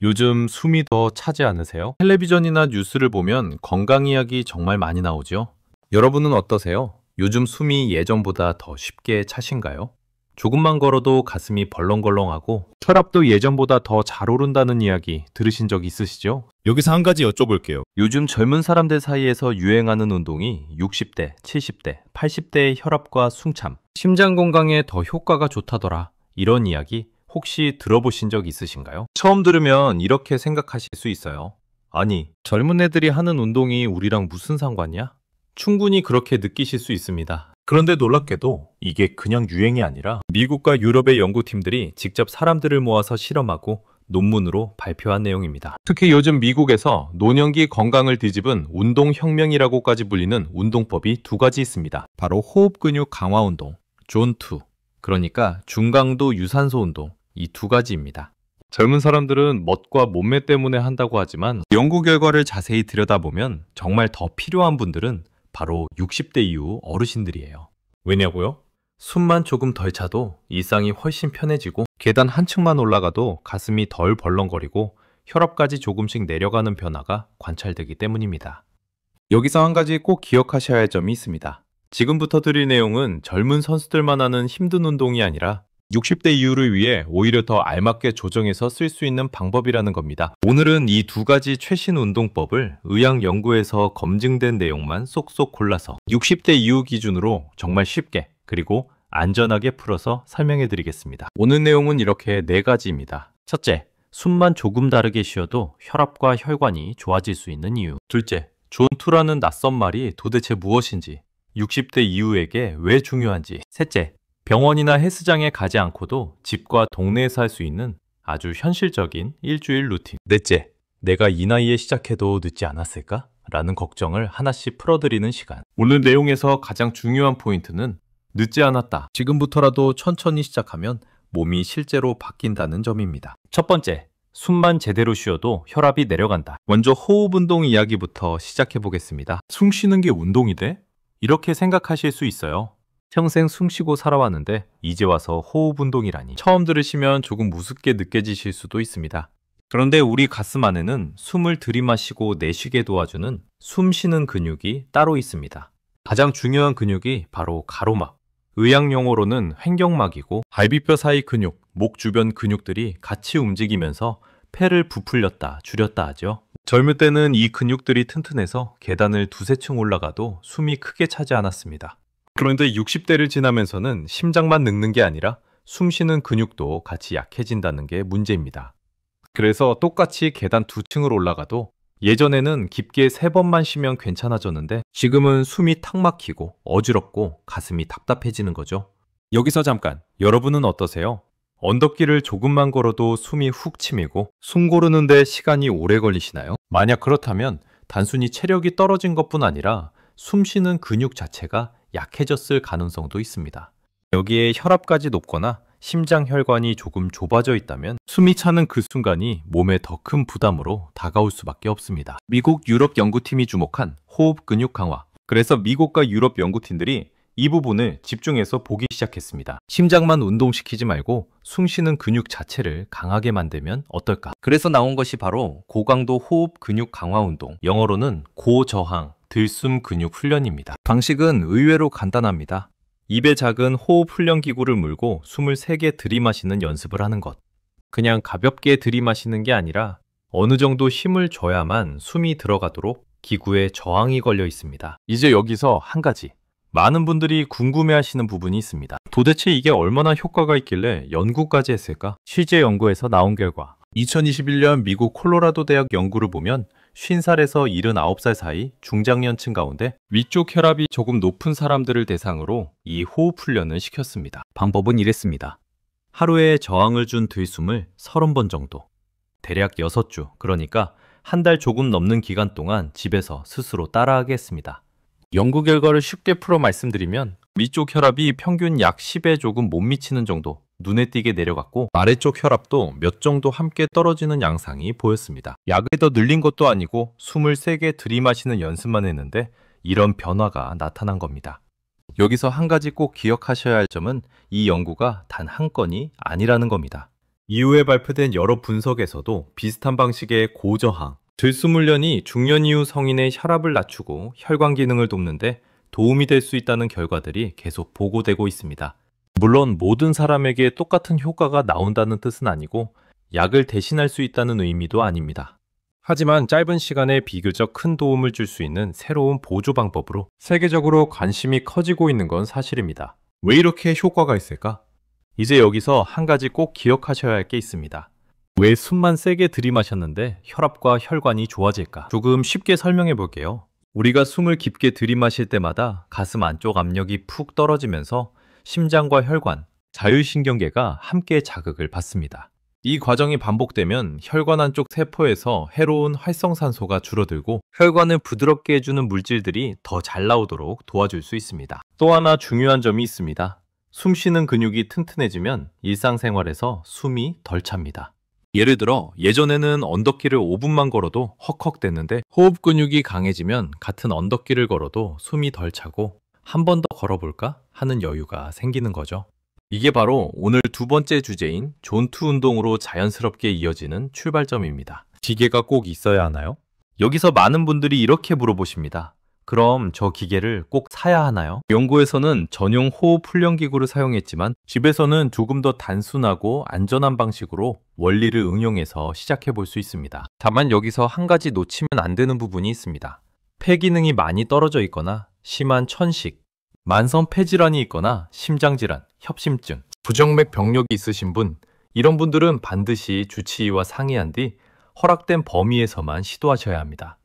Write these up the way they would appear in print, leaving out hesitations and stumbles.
요즘 숨이 더 차지 않으세요? 텔레비전이나 뉴스를 보면 건강 이야기 정말 많이 나오죠? 여러분은 어떠세요? 요즘 숨이 예전보다 더 쉽게 차신가요? 조금만 걸어도 가슴이 벌렁걸렁하고 혈압도 예전보다 더 잘 오른다는 이야기 들으신 적 있으시죠? 여기서 한 가지 여쭤볼게요. 요즘 젊은 사람들 사이에서 유행하는 운동이 60대, 70대, 80대의 혈압과 숨참, 심장 건강에 더 효과가 좋다더라. 이런 이야기 혹시 들어보신 적 있으신가요? 처음 들으면 이렇게 생각하실 수 있어요. 아니, 젊은 애들이 하는 운동이 우리랑 무슨 상관이야? 충분히 그렇게 느끼실 수 있습니다. 그런데 놀랍게도 이게 그냥 유행이 아니라 미국과 유럽의 연구팀들이 직접 사람들을 모아서 실험하고 논문으로 발표한 내용입니다. 특히 요즘 미국에서 노년기 건강을 뒤집은 운동혁명이라고까지 불리는 운동법이 두 가지 있습니다. 바로 호흡 근육 강화 운동, 존2, 그러니까 중강도 유산소 운동, 이 두 가지입니다. 젊은 사람들은 멋과 몸매 때문에 한다고 하지만 연구 결과를 자세히 들여다보면 정말 더 필요한 분들은 바로 60대 이후 어르신들이에요. 왜냐고요? 숨만 조금 덜 차도 일상이 훨씬 편해지고 계단 한 층만 올라가도 가슴이 덜 벌렁거리고 혈압까지 조금씩 내려가는 변화가 관찰되기 때문입니다. 여기서 한 가지 꼭 기억하셔야 할 점이 있습니다. 지금부터 드릴 내용은 젊은 선수들만 하는 힘든 운동이 아니라 60대 이후를 위해 오히려 더 알맞게 조정해서 쓸 수 있는 방법이라는 겁니다. 오늘은 이 두 가지 최신 운동법을 의학 연구에서 검증된 내용만 쏙쏙 골라서 60대 이후 기준으로 정말 쉽게 그리고 안전하게 풀어서 설명해 드리겠습니다. 오늘 내용은 이렇게 네 가지입니다. 첫째, 숨만 조금 다르게 쉬어도 혈압과 혈관이 좋아질 수 있는 이유. 둘째, 존투라는 낯선 말이 도대체 무엇인지, 60대 이후에게 왜 중요한지. 셋째, 병원이나 헬스장에 가지 않고도 집과 동네에서 할 수 있는 아주 현실적인 일주일 루틴. 넷째, 내가 이 나이에 시작해도 늦지 않았을까? 라는 걱정을 하나씩 풀어드리는 시간. 오늘 내용에서 가장 중요한 포인트는 늦지 않았다. 지금부터라도 천천히 시작하면 몸이 실제로 바뀐다는 점입니다. 첫 번째, 숨만 제대로 쉬어도 혈압이 내려간다. 먼저 호흡 운동 이야기부터 시작해 보겠습니다. 숨 쉬는 게 운동이 돼? 이렇게 생각하실 수 있어요. 평생 숨 쉬고 살아왔는데 이제 와서 호흡 운동이라니. 처음 들으시면 조금 무섭게 느껴지실 수도 있습니다. 그런데 우리 가슴 안에는 숨을 들이마시고 내쉬게 도와주는 숨 쉬는 근육이 따로 있습니다. 가장 중요한 근육이 바로 가로막, 의학 용어로는 횡격막이고 갈비뼈 사이 근육, 목 주변 근육들이 같이 움직이면서 폐를 부풀렸다 줄였다 하죠. 젊을 때는 이 근육들이 튼튼해서 계단을 두세 층 올라가도 숨이 크게 차지 않았습니다. 그런데 60대를 지나면서는 심장만 늙는 게 아니라 숨 쉬는 근육도 같이 약해진다는 게 문제입니다. 그래서 똑같이 계단 두 층을 올라가도 예전에는 깊게 3번만 쉬면 괜찮아졌는데 지금은 숨이 탁 막히고 어지럽고 가슴이 답답해지는 거죠. 여기서 잠깐, 여러분은 어떠세요? 언덕길을 조금만 걸어도 숨이 훅 치미고 숨 고르는데 시간이 오래 걸리시나요? 만약 그렇다면 단순히 체력이 떨어진 것뿐 아니라 숨 쉬는 근육 자체가 약해졌을 가능성도 있습니다. 여기에 혈압까지 높거나 심장 혈관이 조금 좁아져 있다면 숨이 차는 그 순간이 몸에 더 큰 부담으로 다가올 수밖에 없습니다. 미국 유럽 연구팀이 주목한 호흡 근육 강화. 그래서 미국과 유럽 연구팀들이 이 부분을 집중해서 보기 시작했습니다. 심장만 운동시키지 말고 숨 쉬는 근육 자체를 강하게 만들면 어떨까? 그래서 나온 것이 바로 고강도 호흡 근육 강화 운동, 영어로는 고저항 들숨 근육 훈련입니다. 방식은 의외로 간단합니다. 입에 작은 호흡 훈련 기구를 물고 숨을 3개 들이마시는 연습을 하는 것. 그냥 가볍게 들이마시는 게 아니라 어느 정도 힘을 줘야만 숨이 들어가도록 기구에 저항이 걸려 있습니다. 이제 여기서 한 가지. 많은 분들이 궁금해하시는 부분이 있습니다. 도대체 이게 얼마나 효과가 있길래 연구까지 했을까? 실제 연구에서 나온 결과 2021년 미국 콜로라도 대학 연구를 보면 50살에서 79살 사이 중장년층 가운데 위쪽 혈압이 조금 높은 사람들을 대상으로 이 호흡 훈련을 시켰습니다. 방법은 이랬습니다. 하루에 저항을 준 들숨을 30번 정도, 대략 6주, 그러니까 한 달 조금 넘는 기간 동안 집에서 스스로 따라하게 했습니다. 연구 결과를 쉽게 풀어 말씀드리면 위쪽 혈압이 평균 약 10에 조금 못 미치는 정도 눈에 띄게 내려갔고 아래쪽 혈압도 몇 정도 함께 떨어지는 양상이 보였습니다. 약을 더 늘린 것도 아니고 숨을 세게 들이마시는 연습만 했는데 이런 변화가 나타난 겁니다. 여기서 한 가지 꼭 기억하셔야 할 점은 이 연구가 단 한 건이 아니라는 겁니다. 이후에 발표된 여러 분석에서도 비슷한 방식의 고저항, 들숨훈련이 중년 이후 성인의 혈압을 낮추고 혈관 기능을 돕는데 도움이 될 수 있다는 결과들이 계속 보고되고 있습니다. 물론 모든 사람에게 똑같은 효과가 나온다는 뜻은 아니고 약을 대신할 수 있다는 의미도 아닙니다. 하지만 짧은 시간에 비교적 큰 도움을 줄 수 있는 새로운 보조 방법으로 세계적으로 관심이 커지고 있는 건 사실입니다. 왜 이렇게 효과가 있을까? 이제 여기서 한 가지 꼭 기억하셔야 할 게 있습니다. 왜 숨만 세게 들이마셨는데 혈압과 혈관이 좋아질까? 조금 쉽게 설명해 볼게요. 우리가 숨을 깊게 들이마실 때마다 가슴 안쪽 압력이 푹 떨어지면서 심장과 혈관, 자율신경계가 함께 자극을 받습니다. 이 과정이 반복되면 혈관 안쪽 세포에서 해로운 활성산소가 줄어들고 혈관을 부드럽게 해주는 물질들이 더 잘 나오도록 도와줄 수 있습니다. 또 하나 중요한 점이 있습니다. 숨 쉬는 근육이 튼튼해지면 일상생활에서 숨이 덜 찹니다. 예를 들어 예전에는 언덕길을 5분만 걸어도 헉헉댔는데 호흡 근육이 강해지면 같은 언덕길을 걸어도 숨이 덜 차고 한 번 더 걸어볼까 하는 여유가 생기는 거죠. 이게 바로 오늘 두 번째 주제인 존투 운동으로 자연스럽게 이어지는 출발점입니다. 기계가 꼭 있어야 하나요? 여기서 많은 분들이 이렇게 물어보십니다. 그럼 저 기계를 꼭 사야 하나요? 연구에서는 전용 호흡 훈련 기구를 사용했지만 집에서는 조금 더 단순하고 안전한 방식으로 원리를 응용해서 시작해 볼 수 있습니다. 다만 여기서 한 가지 놓치면 안 되는 부분이 있습니다. 폐 기능이 많이 떨어져 있거나 심한 천식, 만성 폐질환이 있거나 심장질환, 협심증, 부정맥 병력이 있으신 분, 이런 분들은 반드시 주치의와 상의한 뒤 허락된 범위에서만 시도하셔야 합니다.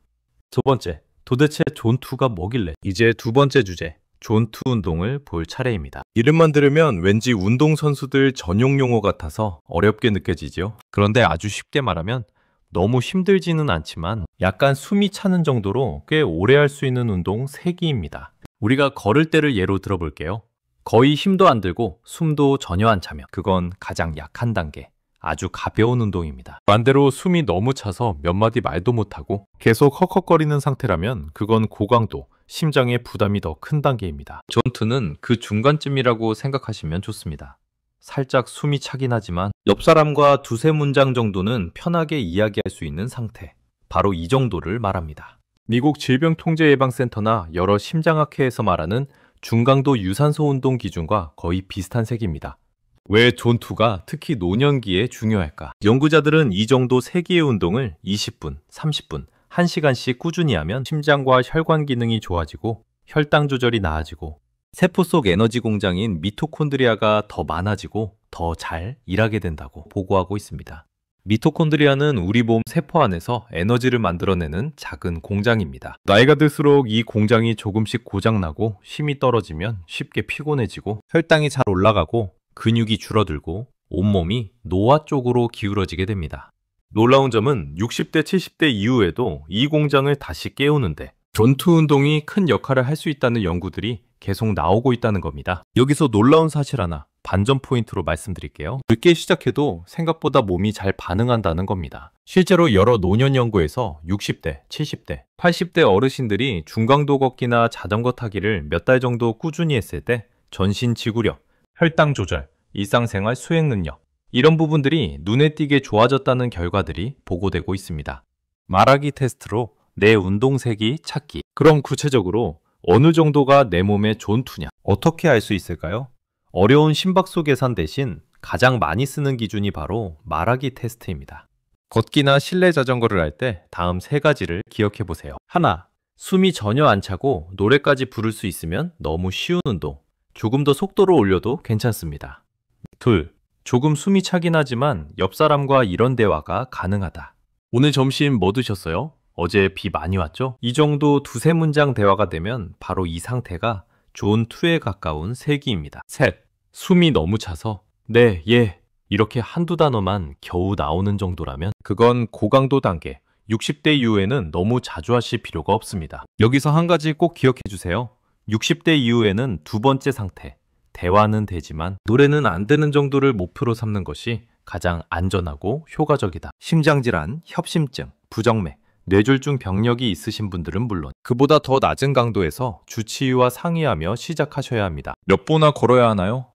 두 번째, 도대체 존투가 뭐길래? 이제 두 번째 주제, 존투 운동을 볼 차례입니다. 이름만 들으면 왠지 운동선수들 전용 용어 같아서 어렵게 느껴지죠. 그런데 아주 쉽게 말하면 너무 힘들지는 않지만 약간 숨이 차는 정도로 꽤 오래 할 수 있는 운동 3개입니다. 우리가 걸을 때를 예로 들어볼게요. 거의 힘도 안 들고 숨도 전혀 안 차면 그건 가장 약한 단계, 아주 가벼운 운동입니다. 반대로 숨이 너무 차서 몇 마디 말도 못하고 계속 헉헉거리는 상태라면 그건 고강도, 심장에 부담이 더 큰 단계입니다. 존투는 그 중간쯤이라고 생각하시면 좋습니다. 살짝 숨이 차긴 하지만 옆 사람과 두세 문장 정도는 편하게 이야기할 수 있는 상태, 바로 이 정도를 말합니다. 미국 질병통제예방센터나 여러 심장학회에서 말하는 중강도 유산소 운동 기준과 거의 비슷한 색입니다. 왜 존투가 특히 노년기에 중요할까? 연구자들은 이 정도 3개의 운동을 20분, 30분, 1시간씩 꾸준히 하면 심장과 혈관 기능이 좋아지고 혈당 조절이 나아지고 세포 속 에너지 공장인 미토콘드리아가 더 많아지고 더 잘 일하게 된다고 보고하고 있습니다. 미토콘드리아는 우리 몸 세포 안에서 에너지를 만들어내는 작은 공장입니다. 나이가 들수록 이 공장이 조금씩 고장나고 힘이 떨어지면 쉽게 피곤해지고 혈당이 잘 올라가고 근육이 줄어들고 온몸이 노화 쪽으로 기울어지게 됩니다. 놀라운 점은 60대, 70대 이후에도 이 공장을 다시 깨우는데 존투 운동이 큰 역할을 할 수 있다는 연구들이 계속 나오고 있다는 겁니다. 여기서 놀라운 사실 하나, 반전 포인트로 말씀드릴게요. 늦게 시작해도 생각보다 몸이 잘 반응한다는 겁니다. 실제로 여러 노년 연구에서 60대, 70대, 80대 어르신들이 중강도 걷기나 자전거 타기를 몇 달 정도 꾸준히 했을 때 전신 지구력, 혈당 조절, 일상생활 수행 능력, 이런 부분들이 눈에 띄게 좋아졌다는 결과들이 보고되고 있습니다. 말하기 테스트로 내 운동색이 찾기. 그럼 구체적으로 어느 정도가 내 몸의 존투냐? 어떻게 알 수 있을까요? 어려운 심박수 계산 대신 가장 많이 쓰는 기준이 바로 말하기 테스트입니다. 걷기나 실내 자전거를 할 때 다음 3가지를 기억해 보세요. 하나, 숨이 전혀 안 차고 노래까지 부를 수 있으면 너무 쉬운 운동. 조금 더 속도를 올려도 괜찮습니다. 둘, 조금 숨이 차긴 하지만 옆 사람과 이런 대화가 가능하다. 오늘 점심 뭐 드셨어요? 어제 비 많이 왔죠? 이 정도 두세 문장 대화가 되면 바로 이 상태가 존2에 가까운 세기입니다. 셋, 숨이 너무 차서 네, 예, 이렇게 한두 단어만 겨우 나오는 정도라면 그건 고강도 단계. 60대 이후에는 너무 자주 하실 필요가 없습니다. 여기서 한 가지 꼭 기억해 주세요. 60대 이후에는 두 번째 상태, 대화는 되지만 노래는 안 되는 정도를 목표로 삼는 것이 가장 안전하고 효과적이다. 심장질환, 협심증, 부정맥, 뇌졸중 병력이 있으신 분들은 물론 그보다 더 낮은 강도에서 주치의와 상의하며 시작하셔야 합니다. 몇 보나 걸어야 하나요?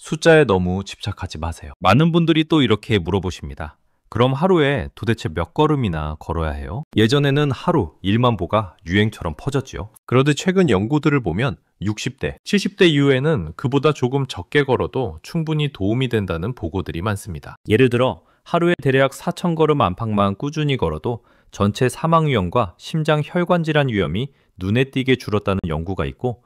숫자에 너무 집착하지 마세요. 많은 분들이 또 이렇게 물어보십니다. 그럼 하루에 도대체 몇 걸음이나 걸어야 해요? 예전에는 하루 1만 보가 유행처럼 퍼졌지요. 그런데 최근 연구들을 보면 60대, 70대 이후에는 그보다 조금 적게 걸어도 충분히 도움이 된다는 보고들이 많습니다. 예를 들어 하루에 대략 4,000걸음 안팎만 꾸준히 걸어도 전체 사망 위험과 심장 혈관 질환 위험이 눈에 띄게 줄었다는 연구가 있고,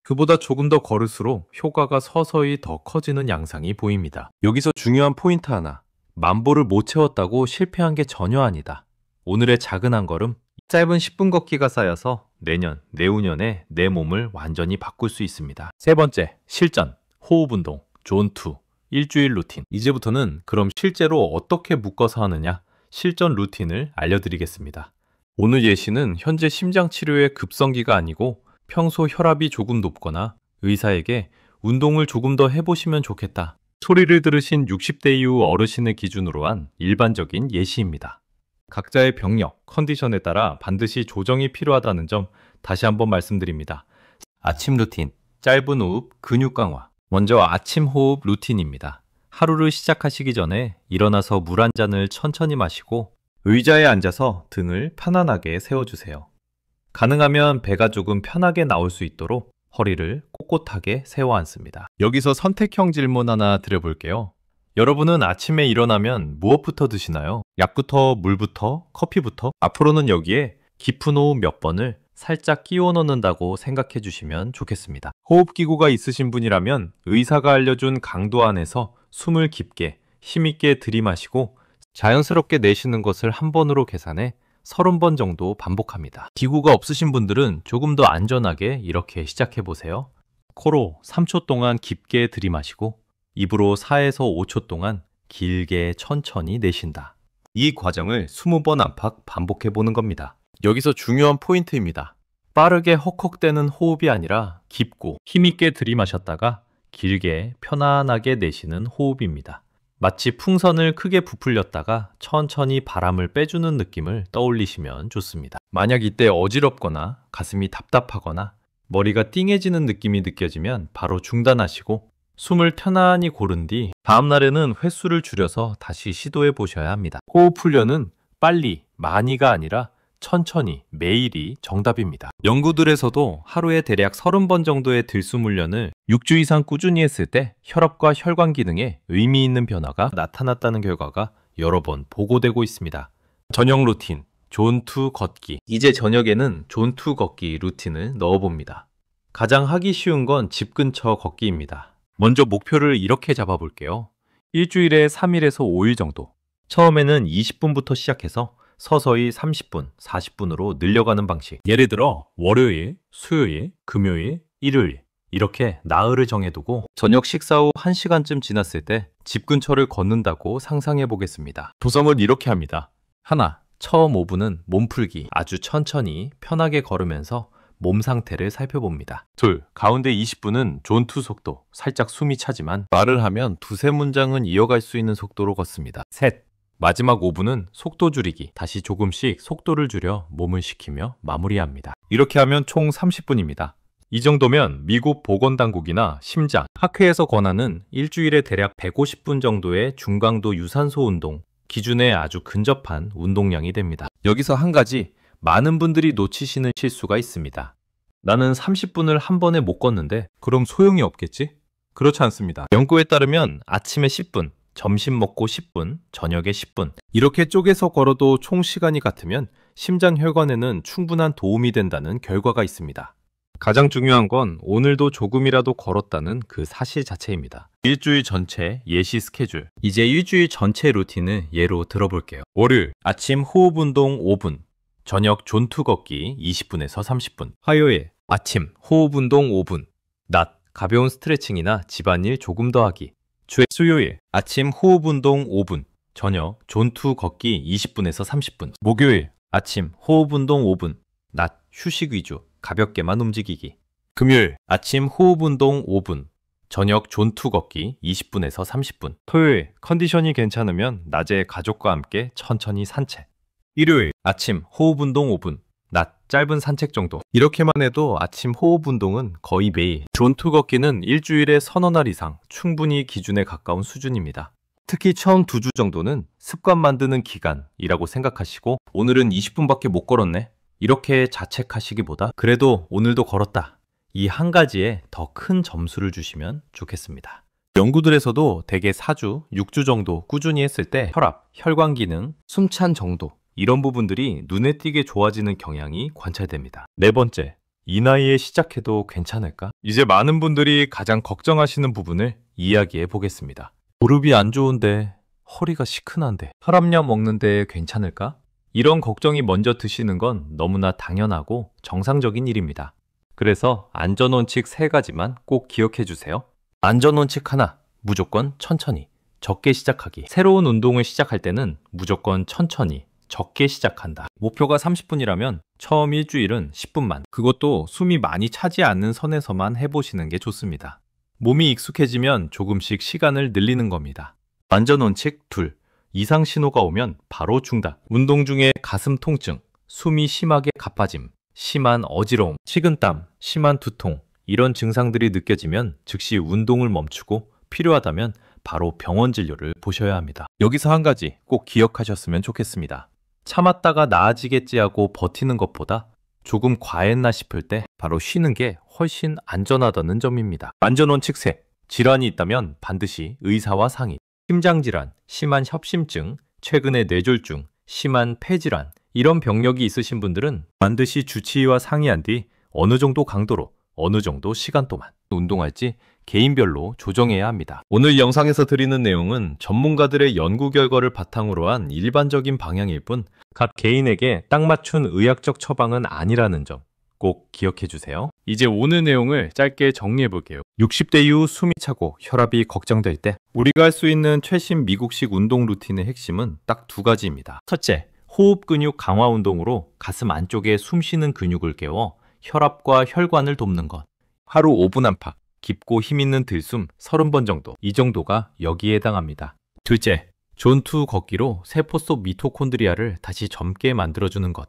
그보다 조금 더 걸을수록 효과가 서서히 더 커지는 양상이 보입니다. 여기서 중요한 포인트 하나. 만보를 못 채웠다고 실패한 게 전혀 아니다. 오늘의 작은 한 걸음, 짧은 10분 걷기가 쌓여서 내년, 내후년에 내 몸을 완전히 바꿀 수 있습니다. 세 번째, 실전, 호흡 운동, 존2, 일주일 루틴. 이제부터는 그럼 실제로 어떻게 묶어서 하느냐, 실전 루틴을 알려드리겠습니다. 오늘 예시는 현재 심장 치료의 급성기가 아니고 평소 혈압이 조금 높거나 의사에게 운동을 조금 더 해보시면 좋겠다 소리를 들으신 60대 이후 어르신을 기준으로 한 일반적인 예시입니다. 각자의 병력, 컨디션에 따라 반드시 조정이 필요하다는 점 다시 한번 말씀드립니다. 아침 루틴, 짧은 호흡, 근육 강화. 먼저 아침 호흡 루틴입니다. 하루를 시작하시기 전에 일어나서 물 한 잔을 천천히 마시고 의자에 앉아서 등을 편안하게 세워주세요. 가능하면 배가 조금 편하게 나올 수 있도록 허리를 꼿꼿하게 세워 앉습니다. 여기서 선택형 질문 하나 드려볼게요. 여러분은 아침에 일어나면 무엇부터 드시나요? 약부터, 물부터, 커피부터? 앞으로는 여기에 깊은 호흡 몇 번을 살짝 끼워 넣는다고 생각해 주시면 좋겠습니다. 호흡기구가 있으신 분이라면 의사가 알려준 강도 안에서 숨을 깊게, 힘있게 들이마시고 자연스럽게 내쉬는 것을 한 번으로 계산해 30번 정도 반복합니다. 기구가 없으신 분들은 조금 더 안전하게 이렇게 시작해 보세요. 코로 3초 동안 깊게 들이마시고 입으로 4에서 5초 동안 길게 천천히 내쉰다. 이 과정을 20번 안팎 반복해 보는 겁니다. 여기서 중요한 포인트입니다. 빠르게 헉헉대는 호흡이 아니라 깊고 힘있게 들이마셨다가 길게 편안하게 내쉬는 호흡입니다. 마치 풍선을 크게 부풀렸다가 천천히 바람을 빼주는 느낌을 떠올리시면 좋습니다. 만약 이때 어지럽거나 가슴이 답답하거나 머리가 띵해지는 느낌이 느껴지면 바로 중단하시고 숨을 편안히 고른 뒤 다음날에는 횟수를 줄여서 다시 시도해 보셔야 합니다. 호흡 훈련은 빨리, 많이가 아니라 천천히, 매일이 정답입니다. 연구들에서도 하루에 대략 30번 정도의 들숨 훈련을 6주 이상 꾸준히 했을 때 혈압과 혈관 기능에 의미 있는 변화가 나타났다는 결과가 여러 번 보고되고 있습니다. 저녁 루틴, 존2 걷기. 이제 저녁에는 존2 걷기 루틴을 넣어봅니다. 가장 하기 쉬운 건 집 근처 걷기입니다. 먼저 목표를 이렇게 잡아볼게요. 일주일에 3일에서 5일 정도. 처음에는 20분부터 시작해서 서서히 30분, 40분으로 늘려가는 방식. 예를 들어 월요일, 수요일, 금요일, 일요일 이렇게 나흘을 정해두고 저녁 식사 후 1시간쯤 지났을 때 집 근처를 걷는다고 상상해 보겠습니다. 구성을 이렇게 합니다. 하나, 처음 5분은 몸풀기. 아주 천천히 편하게 걸으면서 몸 상태를 살펴봅니다. 둘, 가운데 20분은 존2 속도. 살짝 숨이 차지만 말을 하면 두세 문장은 이어갈 수 있는 속도로 걷습니다. 셋, 마지막 5분은 속도 줄이기. 다시 조금씩 속도를 줄여 몸을 식히며 마무리합니다. 이렇게 하면 총 30분입니다. 이 정도면 미국 보건당국이나 심장, 학회에서 권하는 일주일에 대략 150분 정도의 중강도 유산소 운동 기준에 아주 근접한 운동량이 됩니다. 여기서 한 가지 많은 분들이 놓치시는 실수가 있습니다. 나는 30분을 한 번에 못 걷는데 그럼 소용이 없겠지? 그렇지 않습니다. 연구에 따르면 아침에 10분, 점심 먹고 10분, 저녁에 10분 이렇게 쪼개서 걸어도 총 시간이 같으면 심장 혈관에는 충분한 도움이 된다는 결과가 있습니다. 가장 중요한 건 오늘도 조금이라도 걸었다는 그 사실 자체입니다. 일주일 전체 예시 스케줄. 이제 일주일 전체 루틴을 예로 들어볼게요. 월요일 아침 호흡 운동 5분, 저녁 존투 걷기 20분에서 30분. 화요일 아침 호흡 운동 5분, 낮 가벼운 스트레칭이나 집안일 조금 더 하기. 수요일 아침 호흡 운동 5분, 저녁 존투 걷기 20분에서 30분. 목요일 아침 호흡 운동 5분, 낮 휴식 위주 가볍게만 움직이기. 금요일 아침 호흡 운동 5분, 저녁 존투 걷기 20분에서 30분. 토요일 컨디션이 괜찮으면 낮에 가족과 함께 천천히 산책. 일요일 아침 호흡 운동 5분, 낮 짧은 산책 정도. 이렇게만 해도 아침 호흡 운동은 거의 매일, 존투 걷기는 일주일에 서너 날 이상 충분히 기준에 가까운 수준입니다. 특히 처음 2주 정도는 습관 만드는 기간이라고 생각하시고 오늘은 20분밖에 못 걸었네, 이렇게 자책하시기보다 그래도 오늘도 걸었다, 이 한 가지에 더 큰 점수를 주시면 좋겠습니다. 연구들에서도 대개 4주, 6주 정도 꾸준히 했을 때 혈압, 혈관 기능, 숨찬 정도, 이런 부분들이 눈에 띄게 좋아지는 경향이 관찰됩니다. 네 번째, 이 나이에 시작해도 괜찮을까? 이제 많은 분들이 가장 걱정하시는 부분을 이야기해 보겠습니다. 무릎이 안 좋은데, 허리가 시큰한데, 혈압약 먹는데 괜찮을까? 이런 걱정이 먼저 드시는 건 너무나 당연하고 정상적인 일입니다. 그래서 안전원칙 3가지만 꼭 기억해 주세요. 안전원칙 하나, 무조건 천천히, 적게 시작하기. 새로운 운동을 시작할 때는 무조건 천천히, 적게 시작한다. 목표가 30분이라면 처음 일주일은 10분만. 그것도 숨이 많이 차지 않는 선에서만 해보시는 게 좋습니다. 몸이 익숙해지면 조금씩 시간을 늘리는 겁니다. 안전원칙 2. 이상 신호가 오면 바로 중단. 운동 중에 가슴 통증, 숨이 심하게 가빠짐, 심한 어지러움, 식은땀, 심한 두통, 이런 증상들이 느껴지면 즉시 운동을 멈추고 필요하다면 바로 병원 진료를 보셔야 합니다. 여기서 한 가지 꼭 기억하셨으면 좋겠습니다. 참았다가 나아지겠지 하고 버티는 것보다 조금 과했나 싶을 때 바로 쉬는 게 훨씬 안전하다는 점입니다. 안전원칙 3. 질환이 있다면 반드시 의사와 상의. 심장질환, 심한 협심증, 최근의 뇌졸중, 심한 폐질환, 이런 병력이 있으신 분들은 반드시 주치의와 상의한 뒤 어느 정도 강도로, 어느 정도 시간 동안 운동할지 개인별로 조정해야 합니다. 오늘 영상에서 드리는 내용은 전문가들의 연구 결과를 바탕으로 한 일반적인 방향일 뿐 각 개인에게 딱 맞춘 의학적 처방은 아니라는 점 꼭 기억해 주세요. 이제 오늘 내용을 짧게 정리해 볼게요. 60대 이후 숨이 차고 혈압이 걱정될 때 우리가 할 수 있는 최신 미국식 운동 루틴의 핵심은 딱 2가지입니다. 첫째, 호흡 근육 강화 운동으로 가슴 안쪽에 숨 쉬는 근육을 깨워 혈압과 혈관을 돕는 것. 하루 5분 안팎, 깊고 힘있는 들숨 30번 정도, 이 정도가 여기에 해당합니다. 둘째, 존투 걷기로 세포 속 미토콘드리아를 다시 젊게 만들어주는 것.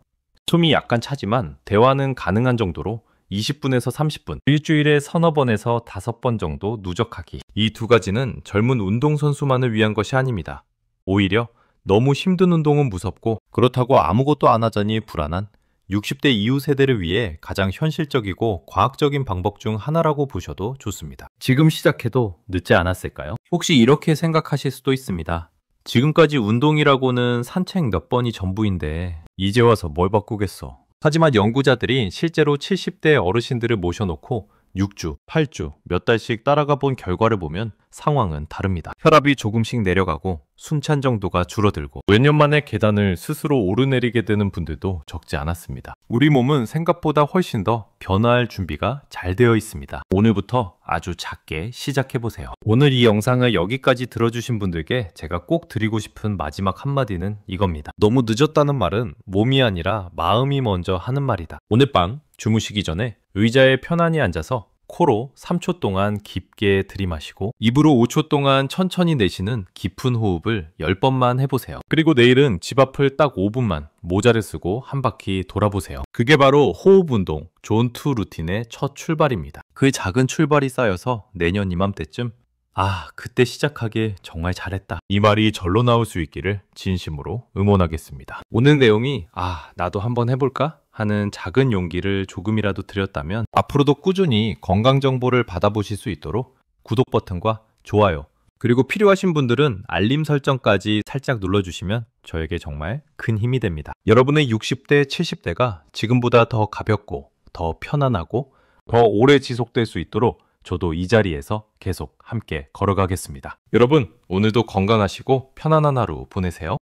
숨이 약간 차지만 대화는 가능한 정도로 20분에서 30분, 일주일에 서너 번에서 5번 정도 누적하기. 이 2가지는 젊은 운동선수만을 위한 것이 아닙니다. 오히려 너무 힘든 운동은 무섭고 그렇다고 아무것도 안 하자니 불안한 60대 이후 세대를 위해 가장 현실적이고 과학적인 방법 중 하나라고 보셔도 좋습니다. 지금 시작해도 늦지 않았을까요? 혹시 이렇게 생각하실 수도 있습니다. 지금까지 운동이라고는 산책 몇 번이 전부인데 이제 와서 뭘 바꾸겠어. 하지만 연구자들이 실제로 70대 어르신들을 모셔놓고 6주, 8주, 몇 달씩 따라가 본 결과를 보면 상황은 다릅니다. 혈압이 조금씩 내려가고 숨찬 정도가 줄어들고 몇 년 만에 계단을 스스로 오르내리게 되는 분들도 적지 않았습니다. 우리 몸은 생각보다 훨씬 더 변화할 준비가 잘 되어 있습니다. 오늘부터 아주 작게 시작해보세요. 오늘 이 영상을 여기까지 들어주신 분들께 제가 꼭 드리고 싶은 마지막 한마디는 이겁니다. 너무 늦었다는 말은 몸이 아니라 마음이 먼저 하는 말이다. 오늘 밤 주무시기 전에 의자에 편안히 앉아서 코로 3초 동안 깊게 들이마시고 입으로 5초 동안 천천히 내쉬는 깊은 호흡을 10번만 해보세요. 그리고 내일은 집 앞을 딱 5분만 모자를 쓰고 한 바퀴 돌아보세요. 그게 바로 호흡 운동, 존2 루틴의 첫 출발입니다. 그 작은 출발이 쌓여서 내년 이맘때쯤 그때 시작하길 정말 잘했다, 이 말이 절로 나올 수 있기를 진심으로 응원하겠습니다. 오늘 내용이 나도 한번 해볼까? 하는 작은 용기를 조금이라도 드렸다면 앞으로도 꾸준히 건강 정보를 받아보실 수 있도록 구독 버튼과 좋아요, 그리고 필요하신 분들은 알림 설정까지 살짝 눌러주시면 저에게 정말 큰 힘이 됩니다. 여러분의 60대, 70대가 지금보다 더 가볍고 더 편안하고 더 오래 지속될 수 있도록 저도 이 자리에서 계속 함께 걸어가겠습니다. 여러분, 오늘도 건강하시고 편안한 하루 보내세요.